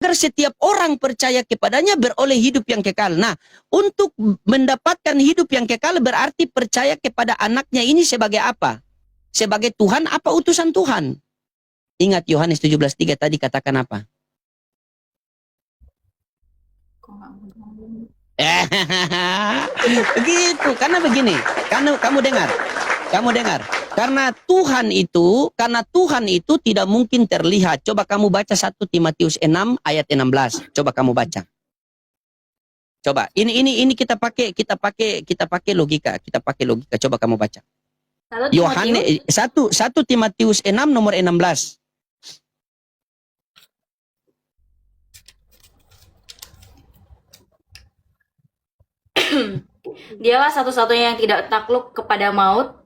agar setiap orang percaya kepadanya beroleh hidup yang kekal. Nah, untuk mendapatkan hidup yang kekal berarti percaya kepada anaknya ini sebagai apa? Sebagai Tuhan apa utusan Tuhan? Ingat Yohanes 17:3 tadi katakan apa? Begitu, karena begini, kamu dengar. Karena Tuhan itu tidak mungkin terlihat. Coba kamu baca 1 Timotius 6 ayat 16. Coba kamu baca. Coba, ini kita pakai logika, Coba kamu baca. Yohanes 1 Timotius 6 nomor 16. Dialah satu-satunya yang tidak takluk kepada maut,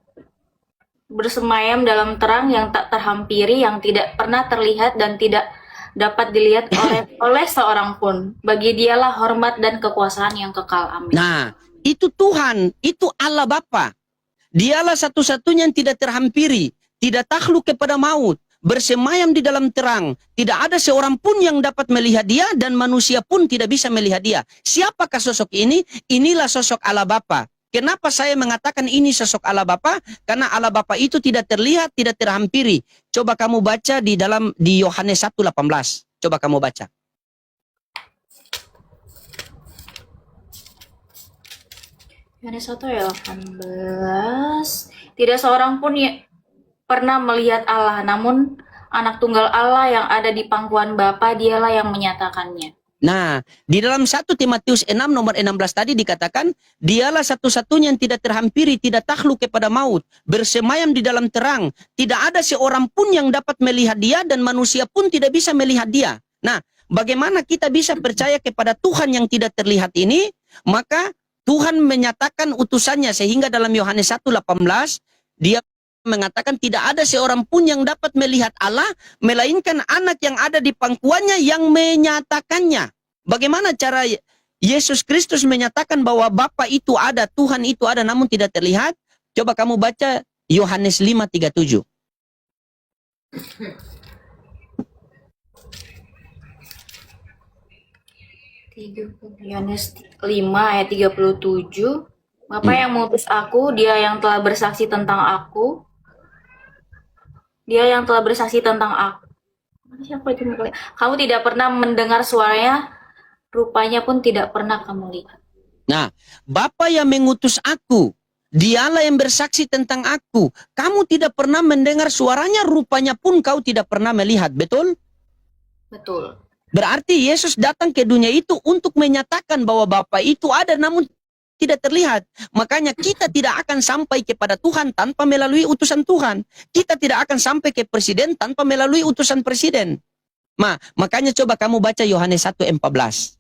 bersemayam dalam terang yang tak terhampiri, yang tidak pernah terlihat dan tidak dapat dilihat oleh seorang pun. Bagi Dialah hormat dan kekuasaan yang kekal. Amin. Nah, itu Tuhan, itu Allah Bapa. Dialah satu-satunya yang tidak terhampiri, tidak takluk kepada maut, bersemayam di dalam terang. Tidak ada seorang pun yang dapat melihat dia dan manusia pun tidak bisa melihat dia. Siapakah sosok ini? Inilah sosok Allah Bapa. Kenapa saya mengatakan ini sosok Allah Bapa? Karena Allah Bapa itu tidak terlihat, tidak terhampiri. Coba kamu baca di Yohanes 1:18. Coba kamu baca. Yohanes 1 ayat 18. Tidak seorang pun pernah melihat Allah, namun anak tunggal Allah yang ada di pangkuan Bapa, Dialah yang menyatakannya. Nah, di dalam 1 Timotius 6 nomor 16 tadi dikatakan, Dialah satu-satunya yang tidak terhampiri, tidak takluk kepada maut, bersemayam di dalam terang. Tidak ada seorang pun yang dapat melihat dia dan manusia pun tidak bisa melihat dia. Nah, bagaimana kita bisa percaya kepada Tuhan yang tidak terlihat ini? Maka Tuhan menyatakan utusannya sehingga dalam Yohanes 1:18 dia mengatakan tidak ada seorang pun yang dapat melihat Allah melainkan anak yang ada di pangkuannya yang menyatakannya. Bagaimana cara Yesus Kristus menyatakan bahwa Bapa itu ada, Tuhan itu ada namun tidak terlihat? Coba kamu baca Yohanes 5:37. Yohanes 5 ayat 37. Bapa yang mengutus aku, Dia yang telah bersaksi tentang aku. Dia yang telah bersaksi tentang aku. Siapa itu? Kamu tidak pernah mendengar suaranya, rupanya pun tidak pernah kamu lihat. Nah, Bapa yang mengutus aku, Dialah yang bersaksi tentang aku. Kamu tidak pernah mendengar suaranya, rupanya pun kau tidak pernah melihat. Betul? Betul. Berarti Yesus datang ke dunia itu untuk menyatakan bahwa Bapa itu ada namun tidak terlihat. Makanya kita tidak akan sampai kepada Tuhan tanpa melalui utusan Tuhan. Kita tidak akan sampai ke presiden tanpa melalui utusan presiden. Makanya coba kamu baca Yohanes 1:14.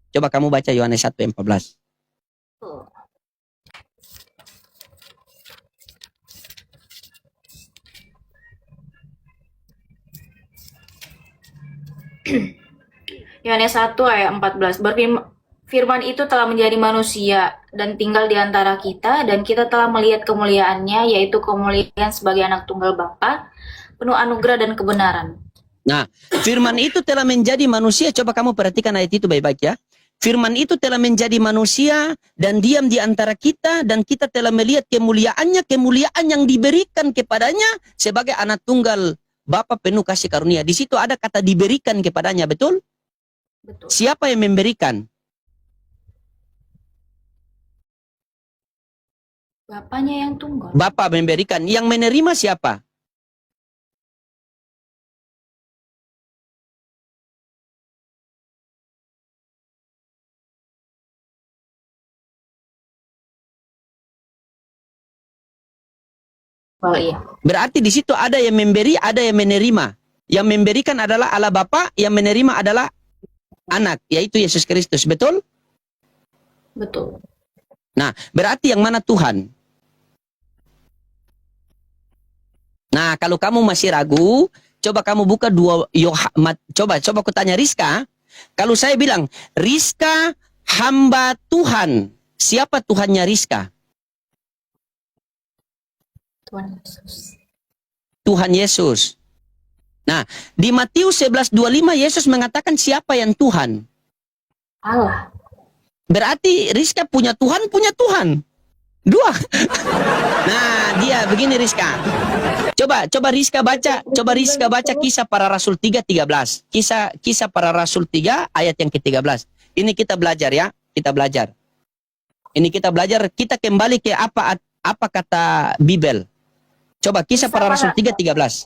Coba kamu baca Yohanes 1:14. Yohanes 1 ayat 14. Firman itu telah menjadi manusia dan tinggal di antara kita, dan kita telah melihat kemuliaannya, yaitu kemuliaan sebagai anak tunggal Bapa, penuh anugerah dan kebenaran. Nah, firman itu telah menjadi manusia. Coba kamu perhatikan ayat itu baik-baik ya. Firman itu telah menjadi manusia dan diam di antara kita, dan kita telah melihat kemuliaannya, kemuliaan yang diberikan kepadanya sebagai anak tunggal Bapa penuh kasih karunia. Di situ ada kata diberikan kepadanya, betul? Betul. Siapa yang memberikan? Bapaknya yang tunggal. Bapa memberikan. Yang menerima siapa? Oh iya. Berarti di situ ada yang memberi, ada yang menerima. Yang memberikan adalah Allah Bapa, yang menerima adalah anak, yaitu Yesus Kristus. Betul? Betul. Nah, berarti yang mana Tuhan? Nah, kalau kamu masih ragu, coba kamu buka coba aku tanya Rizka. Kalau saya bilang, Rizka hamba Tuhan. Siapa Tuhannya Rizka? Tuhan Yesus. Tuhan Yesus. Nah, di Matius 11:25 Yesus mengatakan siapa yang Tuhan. Allah. Berarti Rizka punya Tuhan, punya Tuhan. Dua. Nah, dia begini Rizka. Coba Rizka baca Kisah Para Rasul 3:13. Kisah Para Rasul 3 ayat yang ke-13. Ini kita belajar ya, kita belajar. Ini kita belajar, kita kembali ke apa kata Bibel. Coba Kisah Para Rasul 3:13.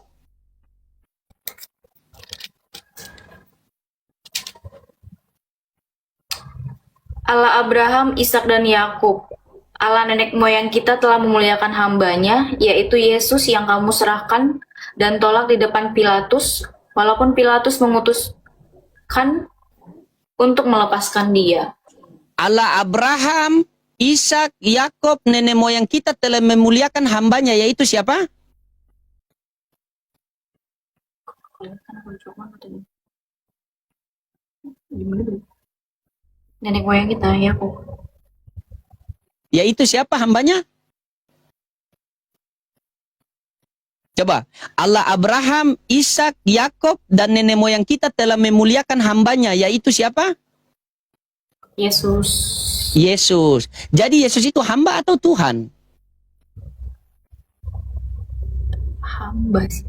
Allah Abraham, Ishak dan Yakub. Allah nenek moyang kita telah memuliakan hambanya, yaitu Yesus yang kamu serahkan dan tolak di depan Pilatus, walaupun Pilatus mengutuskan untuk melepaskan dia. Allah Abraham, Ishak, Yakub, nenek moyang kita telah memuliakan hambanya, yaitu siapa? Nenek moyang kita, Yakub. Yaitu siapa hambanya? Coba, Allah Abraham, Ishak, Yakub, dan nenek moyang kita telah memuliakan hambanya, yaitu siapa? Yesus. Yesus. Jadi Yesus itu hamba atau Tuhan? Hamba sih.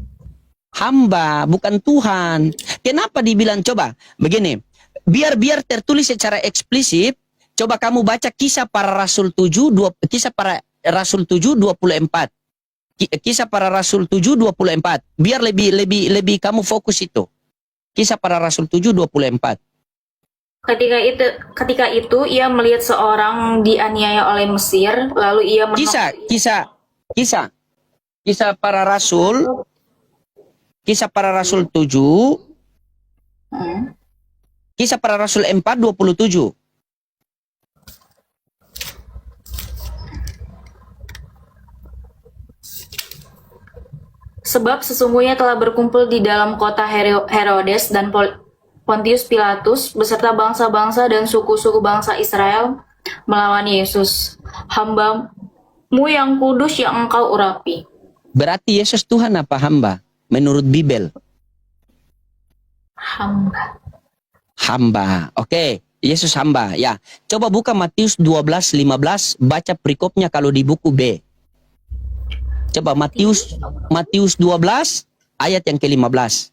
Hamba, bukan Tuhan. Kenapa dibilang? Coba, begini. Biar tertulis secara eksplisit, coba kamu baca Kisah Para Rasul 7, Kisah Para Rasul 7:24. Kisah Para Rasul 7:24. Biar lebih kamu fokus itu. Kisah Para Rasul 7:24. Ketika itu ia melihat seorang dianiaya oleh Mesir, lalu ia Kisah Para Rasul 7, Kisah Para Rasul 4:27. Sebab sesungguhnya telah berkumpul di dalam kota Herodes dan Pontius Pilatus beserta bangsa-bangsa dan suku-suku bangsa Israel melawan Yesus, hamba-Mu yang kudus yang Engkau urapi. Berarti Yesus Tuhan apa hamba? Menurut Bibel. Hamba. Oke, Yesus hamba. Ya, coba buka Matius 12:15, baca perikopnya kalau di buku B. Coba Matius 12 ayat yang ke-15.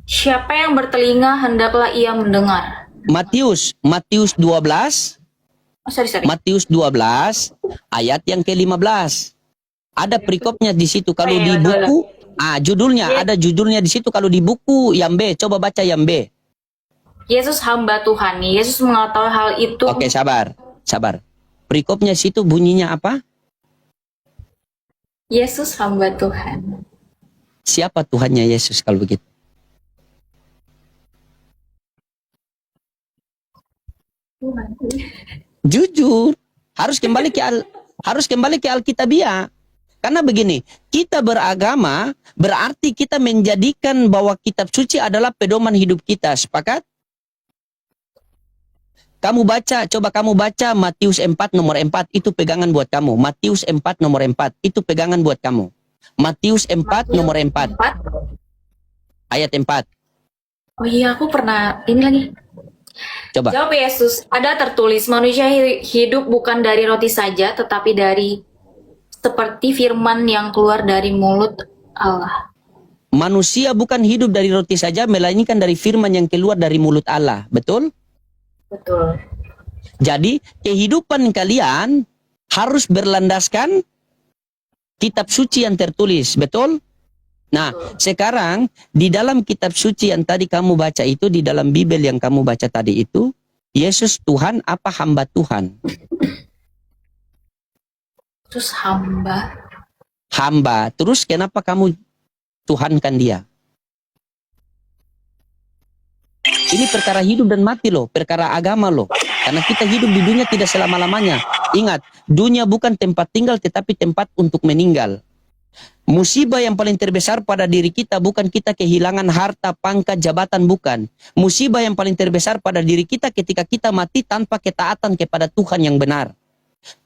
Siapa yang bertelinga hendaklah ia mendengar. Matius 12. Sorry. Matius 12 ayat yang ke-15. Ada perikopnya di situ kalau di buku. Judulnya ada judulnya di situ kalau di buku yang B. Coba baca yang B. Yesus hamba Tuhan. Yesus mengetahui hal itu. Oke, sabar. Perikopnya situ bunyinya apa? Yesus hamba Tuhan. Siapa Tuhannya Yesus kalau begitu? Tuhan. Jujur, harus kembali ke Alkitabiah. Karena begini, kita beragama berarti kita menjadikan bahwa kitab suci adalah pedoman hidup kita. Sepakat? Coba kamu baca Matius 4 nomor 4, itu pegangan buat kamu. Matius 4 nomor 4, itu pegangan buat kamu. Matius 4 nomor 4. Ayat 4. Oh iya, aku pernah ini lagi. Coba. Jawab Yesus, ada tertulis manusia hidup bukan dari roti saja, tetapi dari seperti firman yang keluar dari mulut Allah. Manusia bukan hidup dari roti saja, melainkan dari firman yang keluar dari mulut Allah. Betul? Betul. Jadi, kehidupan kalian harus berlandaskan kitab suci yang tertulis. Betul? Nah, sekarang di dalam kitab suci yang tadi kamu baca itu, di dalam Bibel yang kamu baca tadi itu, Yesus Tuhan apa hamba Tuhan? Terus hamba. Hamba. Terus kenapa kamu Tuhankan dia? Ini perkara hidup dan mati loh, perkara agama loh. Karena kita hidup di dunia tidak selama-lamanya. Ingat, dunia bukan tempat tinggal tetapi tempat untuk meninggal. Musibah yang paling terbesar pada diri kita bukan kita kehilangan harta, pangkat, jabatan, bukan. Musibah yang paling terbesar pada diri kita ketika kita mati tanpa ketaatan kepada Tuhan yang benar.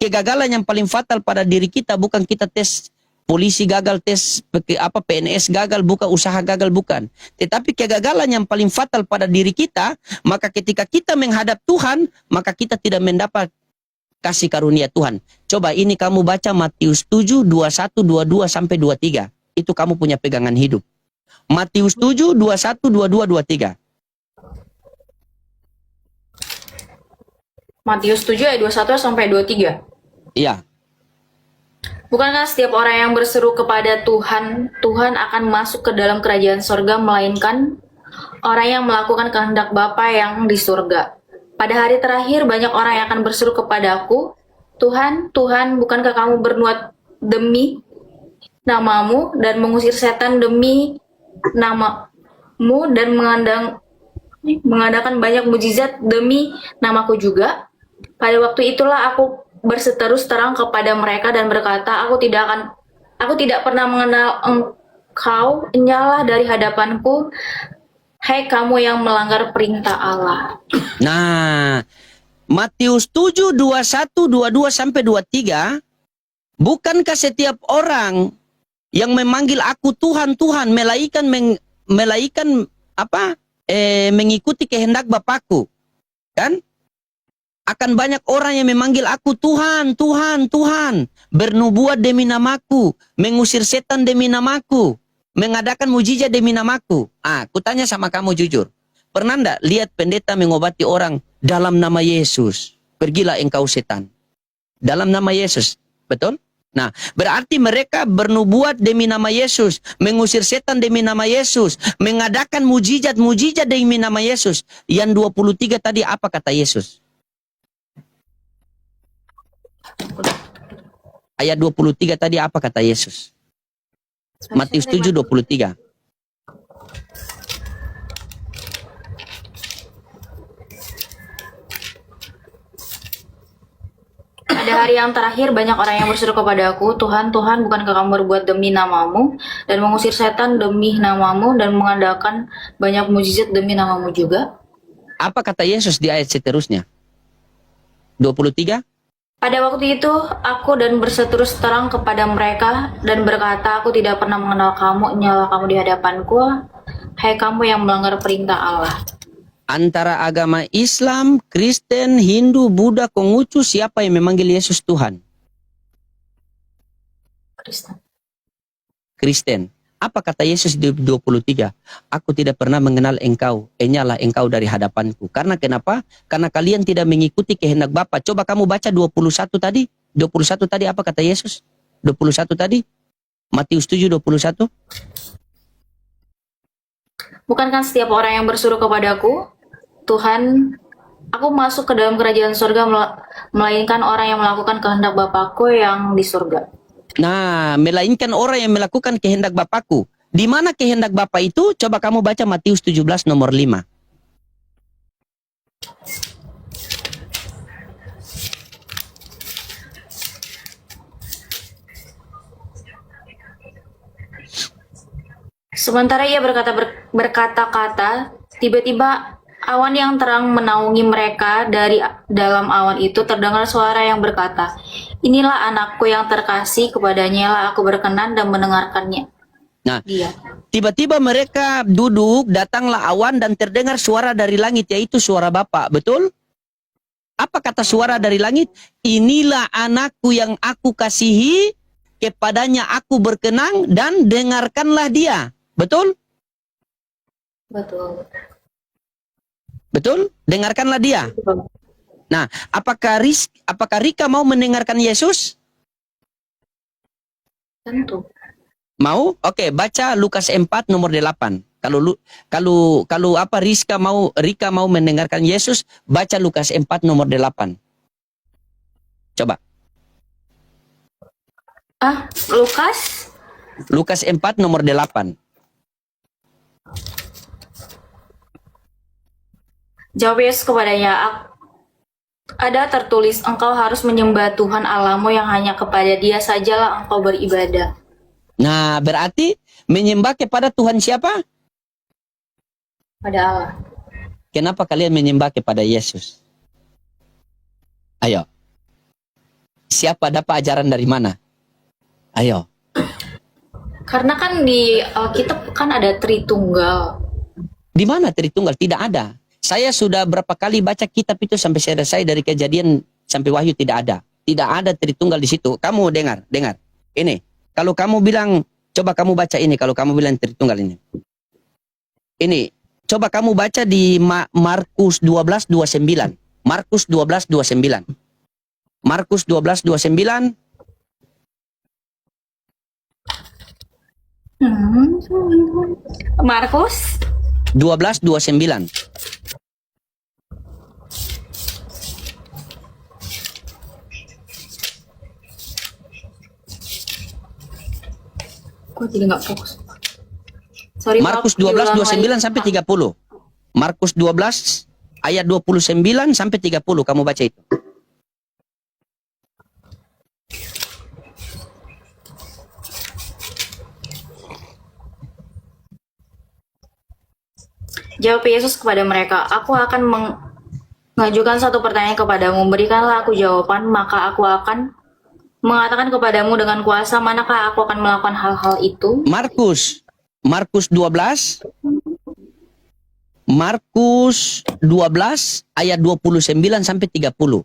Kegagalan yang paling fatal pada diri kita bukan kita tes polisi gagal, tes PNS gagal, bukan usaha gagal, bukan. Tetapi kegagalan yang paling fatal pada diri kita, maka ketika kita menghadap Tuhan, maka kita tidak mendapat kasih karunia Tuhan. Coba ini kamu baca Matius 7, 21, 22 sampai 23. Itu kamu punya pegangan hidup. Matius 7, 21, 22, 23. Matius 7 ayat 21 sampai 23. Iya. Bukankah setiap orang yang berseru kepada Tuhan, Tuhan akan masuk ke dalam kerajaan sorga, melainkan orang yang melakukan kehendak Bapa yang di surga. Pada hari terakhir banyak orang yang akan berseru kepadaku, Tuhan, Tuhan, bukankah kamu bernubuat demi namamu dan mengusir setan demi namamu dan mengadakan banyak mujizat demi namaku juga? Pada waktu itulah aku berseteru terang kepada mereka dan berkata, aku tidak pernah mengenal engkau, enyahlah dari hadapanku, hai kamu yang melanggar perintah Allah. Nah, Matius 7, 21, 22 sampai 23, bukankah setiap orang yang memanggil aku Tuhan, Tuhan, mengikuti kehendak Bapakku, kan? Akan banyak orang yang memanggil aku Tuhan, Tuhan, Tuhan, bernubuat demi namaku, mengusir setan demi namaku, mengadakan mujizat demi namaku. Kutanya sama kamu jujur, pernah enggak lihat pendeta mengobati orang dalam nama Yesus? Pergilah engkau setan. Dalam nama Yesus, betul? Nah, berarti mereka bernubuat demi nama Yesus, mengusir setan demi nama Yesus, mengadakan mujizat-mujizat demi nama Yesus. Yang 23 tadi apa kata Yesus? Ayat 23 tadi apa kata Yesus? Matius 7, 23. Pada hari yang terakhir banyak orang yang berseru kepadaku, Tuhan, Tuhan, bukankah kamu berbuat demi namamu dan mengusir setan demi namamu dan mengadakan banyak mujizat demi namamu juga? Apa kata Yesus di ayat seterusnya? 23? Pada waktu itu aku dan berseteru terang kepada mereka dan berkata, aku tidak pernah mengenal kamu, nyala kamu di hadapanku, hai kamu yang melanggar perintah Allah. Antara agama Islam, Kristen, Hindu, Buddha, Konghucu, siapa yang memanggil Yesus Tuhan? Kristen. Apa kata Yesus di 23? Aku tidak pernah mengenal engkau, enyahlah engkau dari hadapanku. Karena kenapa? Karena kalian tidak mengikuti kehendak Bapa. Coba kamu baca 21 tadi. 21 tadi apa kata Yesus? 21 tadi? Matius 7, 21. Bukankah setiap orang yang berseru kepadaku, Tuhan, aku masuk ke dalam kerajaan surga, melainkan orang yang melakukan kehendak Bapakku yang di surga. Nah, melainkan orang yang melakukan kehendak Bapakku. Di mana kehendak Bapa itu? Coba kamu baca Matius 17 nomor 5. Sementara ia berkata-kata, tiba-tiba awan yang terang menaungi mereka. Dari dalam awan itu terdengar suara yang berkata, inilah anakku yang terkasih, kepadanya lah aku berkenan dan mendengarkannya. Nah, tiba-tiba mereka duduk, datanglah awan dan terdengar suara dari langit, yaitu suara Bapa, betul? Apa kata suara dari langit? Inilah anakku yang aku kasihi, kepadanya aku berkenan dan dengarkanlah dia. Betul? Betul. Betul? Dengarkanlah dia. Nah, apakah Rika mau mendengarkan Yesus? Tentu. Mau? Oke, baca Lukas 4 nomor 8. Kalau Rika mau mendengarkan Yesus, baca Lukas 4 nomor 8. Coba. Lukas 4 nomor 8. Jawab Yesus kepadanya, ada tertulis, engkau harus menyembah Tuhan Allahmu yang hanya kepada Dia sajalah engkau beribadah. Nah, berarti menyembah kepada Tuhan siapa? Pada Allah. Kenapa kalian menyembah kepada Yesus? Ayo. Siapa dapat ajaran dari mana? Ayo. Karena kan di Alkitab kan ada Tritunggal. Di mana Tritunggal? Tidak ada. Saya sudah berapa kali baca kitab itu sampai selesai dari Kejadian sampai Wahyu, tidak ada. Tidak ada Tritunggal di situ. Kamu dengar. Ini. Kalau kamu bilang, coba kamu baca ini. Kalau kamu bilang Tritunggal ini. Ini. Coba kamu baca di Markus 12:29. Markus 12:29. Markus 12:29. Markus 12:29. Kok jadi nggak fokus? Sorry, Markus Pak, diulang 12:29 lagi. sampai 30. Markus 12 ayat 29 sampai 30 kamu baca itu. Jawab Yesus kepada mereka, aku akan mengajukan satu pertanyaan kepadamu, berikanlah aku jawaban, maka aku akan mengatakan kepadamu dengan kuasa manakah aku akan melakukan hal-hal itu. Markus 12 ayat 29 sampai 30.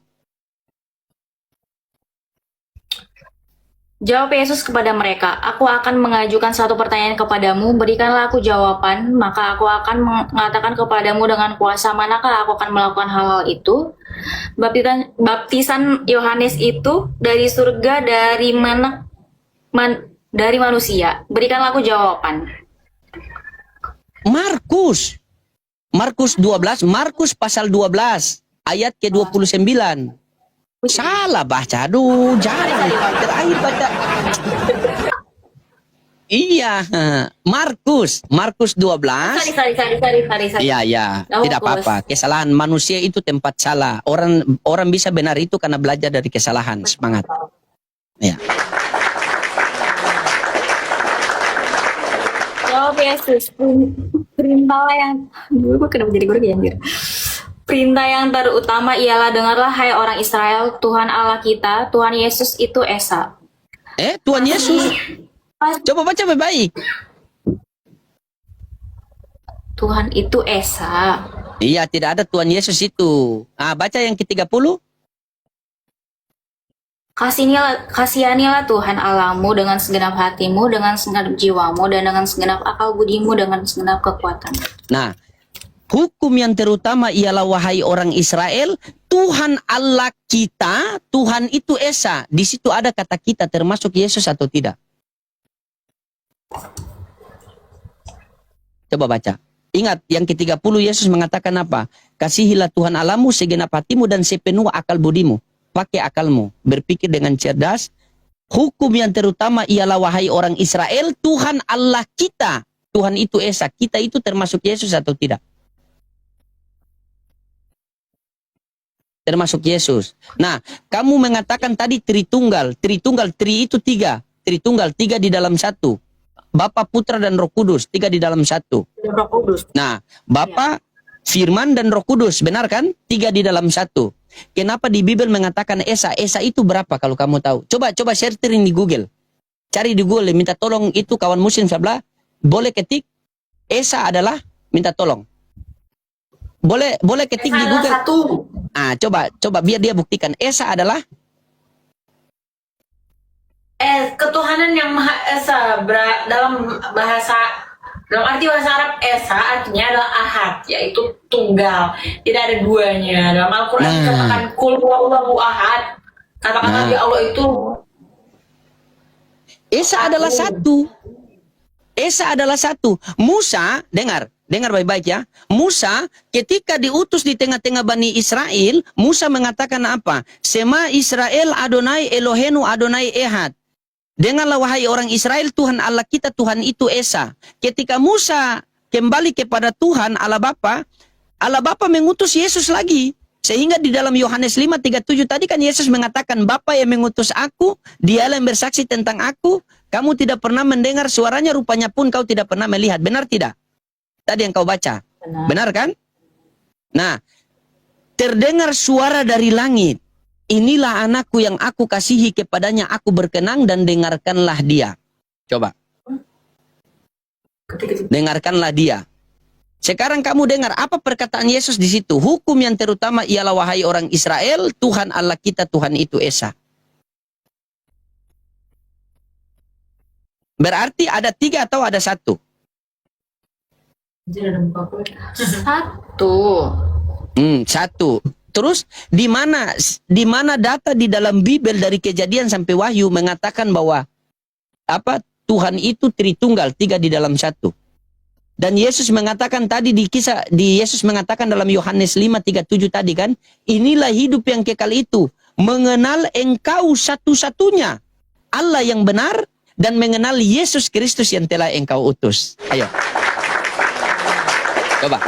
Jawab Yesus kepada mereka, aku akan mengajukan satu pertanyaan kepadamu, berikanlah aku jawaban, maka aku akan mengatakan kepadamu dengan kuasa manakah aku akan melakukan hal-hal itu. Baptisan Yohanes itu dari surga, dari mana? Dari manusia. Berikanlah aku jawaban. Markus 12, Markus pasal 12 ayat ke-29. Salah baca, aduh, jangan terakhir baca. Iya, Markus 12. Sorry. Iya, Oh, tidak apa-apa. Kesalahan manusia itu tempat salah. Orang bisa benar itu karena belajar dari kesalahan. Semangat. Ya. Jawab Yesus, perintah yang dulu kenapa jadi guru ya anjir. Perintah yang terutama ialah dengarlah hai orang Israel, Tuhan Allah kita, Tuhan Yesus itu Esa. Tuhan Yesus. Coba baca baik-baik. Tuhan itu Esa. Iya, tidak ada Tuhan Yesus itu. Baca yang ke-30. Kasihanilah Tuhan Allahmu dengan segenap hatimu, dengan segenap jiwamu, dan dengan segenap akal budimu, dengan segenap kekuatan. Nah, hukum yang terutama ialah wahai orang Israel, Tuhan Allah kita, Tuhan itu Esa. Di situ ada kata kita termasuk Yesus atau tidak? Coba baca. Ingat yang ke-30 Yesus mengatakan apa? Kasihilah Tuhan Allahmu segenap hatimu dan sepenuh akal budimu. Pakai akalmu, berpikir dengan cerdas. Hukum yang terutama ialah wahai orang Israel, Tuhan Allah kita, Tuhan itu Esa. Kita itu termasuk Yesus atau tidak? Termasuk Yesus. Nah, kamu mengatakan tadi Tritunggal. Tri itu tiga. Tritunggal, tiga di dalam satu. Bapa, Putra, dan Roh Kudus, tiga di dalam satu. Roh Kudus. Nah, Bapa, Firman, dan Roh Kudus, benar kan? Tiga di dalam satu. Kenapa di Bible mengatakan Esa? Esa itu berapa kalau kamu tahu? Coba searching di Google. Cari di Google, minta tolong itu kawan muslim sebelah. Boleh ketik, Esa adalah, minta tolong. Boleh ketik Esa di Google. satu. Coba biar dia buktikan. Esa adalah Ketuhanan yang Maha Esa dalam arti bahasa Arab Esa artinya adalah ahad, yaitu tunggal, tidak ada duanya. Dalam Al-Quran dikatakan kul huwallahu ahad, kata-kata di Allah itu Esa adalah satu. Esa adalah satu. Musa, dengar baik-baik ya. Musa ketika diutus di tengah-tengah Bani Israel, Musa mengatakan apa? Sema Israel Adonai Elohenu Adonai Ehad. Dengarlah wahai orang Israel, Tuhan Allah kita, Tuhan itu Esa. Ketika Musa kembali kepada Tuhan Allah Bapa mengutus Yesus lagi. Sehingga di dalam Yohanes 5:37 tadi kan Yesus mengatakan, Bapa yang mengutus aku, dialah yang bersaksi tentang aku, kamu tidak pernah mendengar suaranya, rupanya pun kau tidak pernah melihat. Benar tidak? Tadi yang kau baca. Benar. Benar kan? Nah, terdengar suara dari langit. Inilah anakku yang aku kasihi, kepadanya aku berkenan, dan dengarkanlah dia. Coba. Dengarkanlah dia. Sekarang kamu dengar apa perkataan Yesus di situ. Hukum yang terutama ialah, wahai orang Israel, Tuhan Allah kita, Tuhan itu Esa. Berarti ada 3 atau ada 1? Satu. 1. Terus di mana data di dalam Bible dari Kejadian sampai Wahyu mengatakan bahwa Tuhan itu Tritunggal, 3 di dalam 1. Dan Yesus mengatakan tadi Yesus mengatakan dalam Yohanes 5:37 tadi kan, inilah hidup yang kekal itu, mengenal engkau satu-satunya Allah yang benar, dan mengenal Yesus Kristus yang telah engkau utus. Ayo. Coba.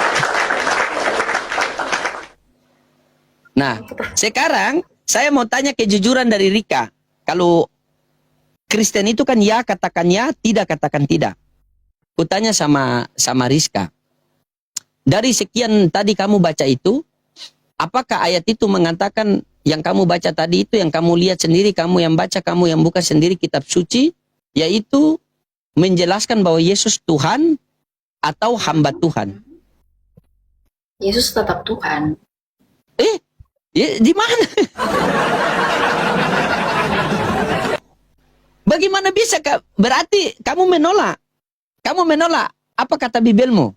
Nah, sekarang saya mau tanya kejujuran dari Rika. Kalau Kristen itu kan ya katakan ya, tidak katakan tidak. Kutanya sama Rizka. Dari sekian tadi kamu baca itu, apakah ayat itu mengatakan yang kamu baca tadi itu, yang kamu lihat sendiri, kamu yang baca, kamu yang buka sendiri kitab suci, yaitu menjelaskan bahwa Yesus Tuhan atau hamba Tuhan? Yesus tetap Tuhan. Di mana? Bagaimana bisa? Berarti kamu menolak. Kamu menolak apa kata Bibelmu?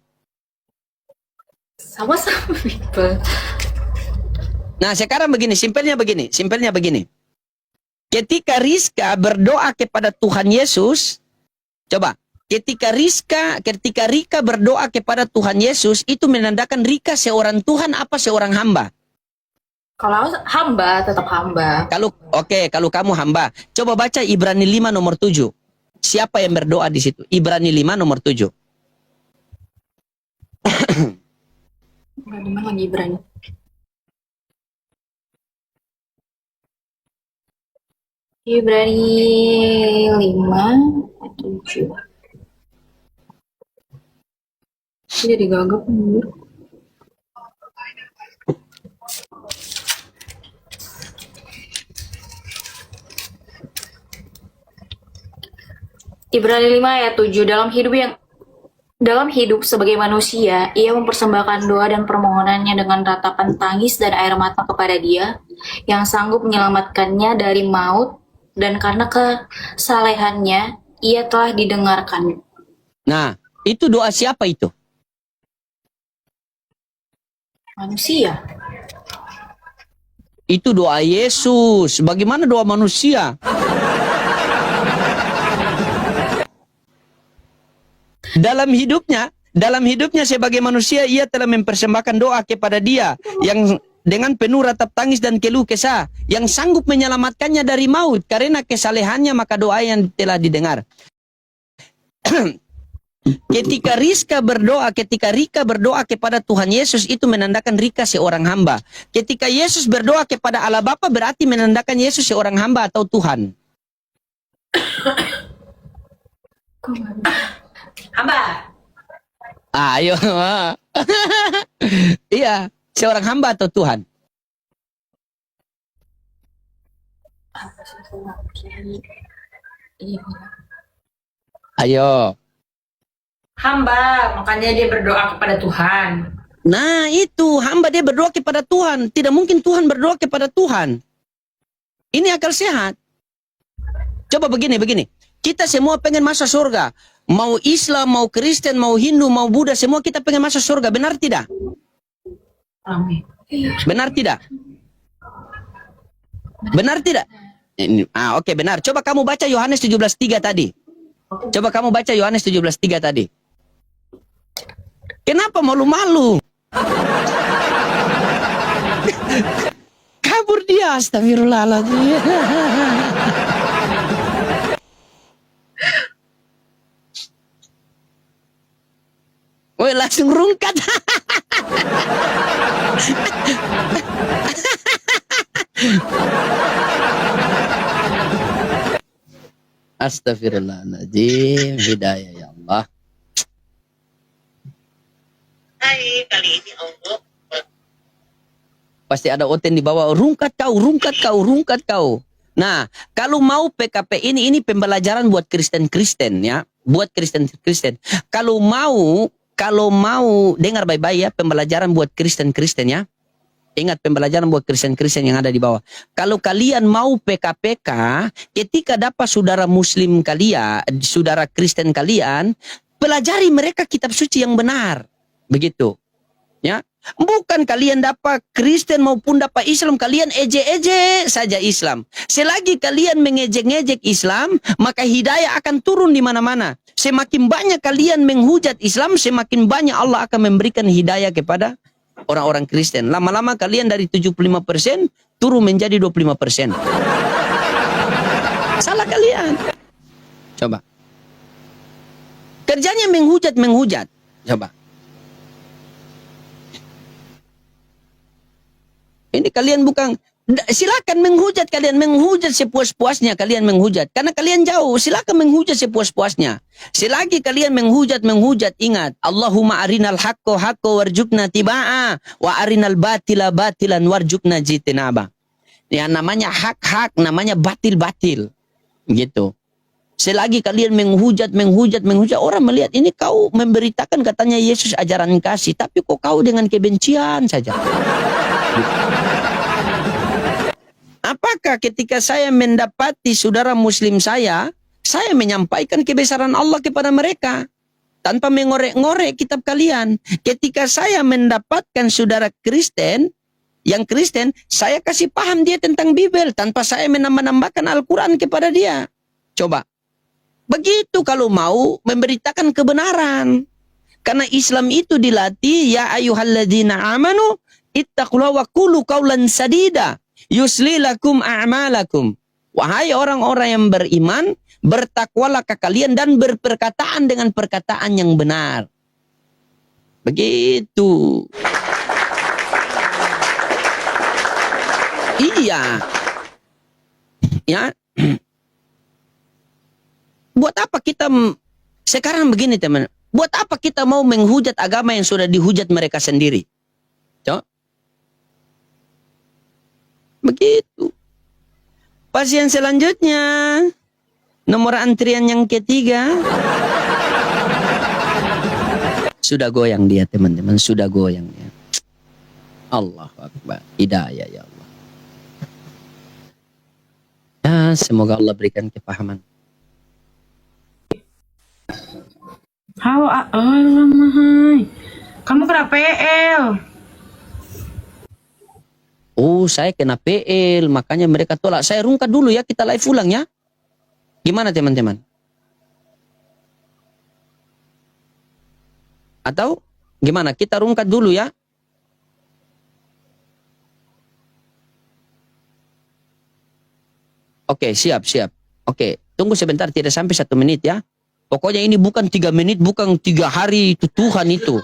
Sama-sama Bible. Nah, sekarang begini, simpelnya begini. Ketika Rizka berdoa kepada Tuhan Yesus, coba, ketika Rika berdoa kepada Tuhan Yesus, itu menandakan Rika seorang Tuhan apa seorang hamba? Kalau hamba, tetap hamba. Kalau kamu hamba, coba baca Ibrani 5 nomor 7. Siapa yang berdoa di situ? Ibrani 5 nomor 7. Di mana lagi Ibrani? Ibrani 5:7. Jadi gagap nih. Ibrani 5:7, dalam hidup sebagai manusia, ia mempersembahkan doa dan permohonannya dengan ratapan tangis dan air mata kepada Dia yang sanggup menyelamatkannya dari maut, dan karena kesalehannya ia telah didengarkan. Nah, itu doa siapa itu? Manusia. Itu doa Yesus. Bagaimana doa manusia? Dalam hidupnya sebagai manusia, ia telah mempersembahkan doa kepada Dia yang dengan penuh ratap tangis dan keluh kesah, yang sanggup menyelamatkannya dari maut. Karena kesalehannya maka doa yang telah didengar. Ketika Rika berdoa kepada Tuhan Yesus, itu menandakan Rika seorang hamba. Ketika Yesus berdoa kepada Allah Bapa, berarti menandakan Yesus seorang hamba atau Tuhan. Hamba. Ayo. Iya, seorang hamba atau Tuhan? Ayo. Hamba, makanya dia berdoa kepada Tuhan. Nah, itu hamba dia berdoa kepada Tuhan. Tidak mungkin Tuhan berdoa kepada Tuhan. Ini akal sehat. Coba begini. Kita semua pengen masuk surga. Mau Islam, mau Kristen, mau Hindu, mau Buddha, semua kita pengen masuk surga. Benar tidak? Amin. Benar tidak? Benar tidak? Oke, benar. Coba kamu baca Yohanes 17:3 tadi. Coba kamu baca Yohanes 17:3 tadi. Kenapa malu-malu? Kabur dia, astagfirullahaladzim. Woi, langsung rungkat. Astagfirullahaladzim. Hidayah ya Allah. Hai, kali ini Allah. Pasti ada Oten di bawah. Rungkat kau, rungkat kau, rungkat kau. Nah, kalau mau PKP ini pembelajaran buat Kristen-Kristen ya. Buat Kristen-Kristen. Kalau mau dengar baik-baik ya, pembelajaran buat Kristen-Kristen ya. Ingat pembelajaran buat Kristen-Kristen yang ada di bawah. Kalau kalian mau PKPK, ketika dapat saudara Muslim kalian, saudara Kristen kalian, pelajari mereka kitab suci yang benar. Begitu. Ya. Bukan kalian dapat Kristen maupun dapat Islam, kalian ejek-ejek saja Islam. Selagi kalian mengejek-ngejek Islam, maka hidayah akan turun di mana-mana. Semakin banyak kalian menghujat Islam, semakin banyak Allah akan memberikan hidayah kepada orang-orang Kristen. Lama-lama kalian dari 75% turun menjadi 25%. Salah kalian. Coba. Kerjanya menghujat. Coba. Ini kalian bukan, silakan menghujat kalian, menghujat sepuas-puasnya kalian menghujat. Karena kalian jauh, silakan menghujat sepuas-puasnya. Selagi kalian menghujat, ingat. Allahumma arinal haqqo warjukna tiba'a, wa arinal batila batilan warjukna jitinaba. Ya namanya hak-hak, namanya batil-batil. Gitu. Selagi kalian menghujat, orang melihat ini kau memberitakan katanya Yesus ajaran kasih, tapi kok kau dengan kebencian saja. Apakah ketika saya mendapati saudara Muslim saya menyampaikan kebesaran Allah kepada mereka tanpa mengorek-ngorek kitab kalian. Ketika saya mendapatkan saudara Kristen, yang Kristen, saya kasih paham dia tentang Bible tanpa saya menambah-nambahkan Al-Quran kepada dia. Coba. Begitu kalau mau memberitakan kebenaran. Karena Islam itu dilatih, ya ayyuhalladzina amanu, ittaqullaha wa qulu qawlan sadida. Yusli lakum a'malakum. Wahai orang-orang yang beriman, bertakwalah kalian dan berperkataan dengan perkataan yang benar. Begitu. Iya. Ya. Buat apa kita sekarang begini teman? Buat apa kita mau menghujat agama yang sudah dihujat mereka sendiri? Begitu. Pasien selanjutnya, nomor antrian yang ketiga. Sudah goyang dia teman-teman, sudah goyang dia. Allahu Akbar, hidayah ya Allah. Ya, semoga Allah berikan kepahaman. Halo, Alamahai. Kamu kena PL. Oh, saya kena PL, makanya mereka tolak. Saya rungkat dulu ya, kita live ulang ya. Gimana teman-teman? Atau gimana? Kita rungkat dulu ya. Oke, siap. Oke, tunggu sebentar, tidak sampai 1 menit ya. Pokoknya ini bukan 3 menit, bukan 3 hari, itu Tuhan itu.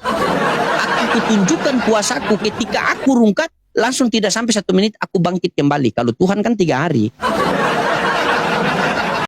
Aku tunjukkan kuasaku ketika aku rungkat, langsung tidak sampai 1 menit aku bangkit kembali. Kalau Tuhan kan 3 hari.